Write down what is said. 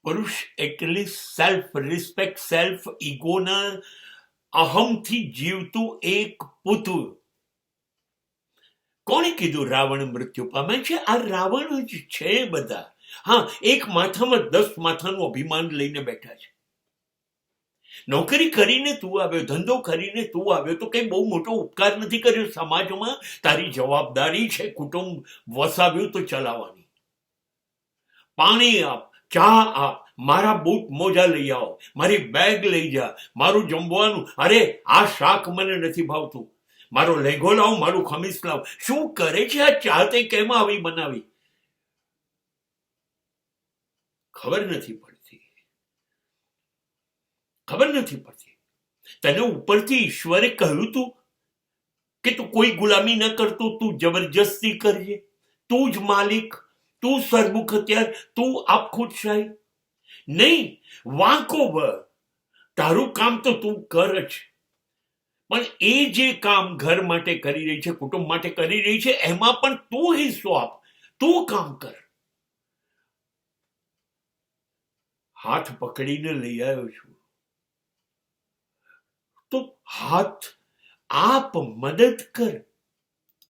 પુરુષ એટલે self respect, self ઈગોના અહમથી જીવતું એક પૂતળું. કોણે કીધું રાવણ મૃત્યુ પામે છે? આ રાવણ જ છે બધા. હા, એક માથામાં 10 માથાનું અભિમાન લઈને બેઠા છે. નોકરી કરીને તું આવ્યો, ધંધો કરીને તું આવ્યો તો કઈ બહુ મોટો ઉપકાર નથી કર્યો સમાજમાં. તારી જવાબદારી છે કુટુંબ વસાવ્યું તો ચલાવવાની. પાણી આપ, ચા આપ, મારા બૂટ મોજા લઈ આવો, મારી બેગ લઈ જા, મારું જમવાનું, અરે આ શાક મને નથી ભાવતું, મારો લેઘો લાવ, મારું ખમીસ લાવ. શું કરે છે આ ચા તે કેમ આવી બનાવી? ખબર નથી પડતી. તને ઉપરથી ઈશ્વરે કહ્યું તું કે તું કોઈ ગુલામી ન કરતો, તું જબરજસ્તી કરજે, તું જ માલિક, તું સરમુખ હત્યાર, તું આપ ખુદશાહી નહીં. વાંકો ભર, તારું કામ તો તું કર જ, પણ એ જે કામ ઘર માટે કરી રહી છે, કુટુંબ માટે કરી રહી છે, એમાં પણ તું હિસ્સો આપ, તું કામ કર. હાથ પકડીને લઈ આવ્યો છું તો હાથ આપ, મદદ કર.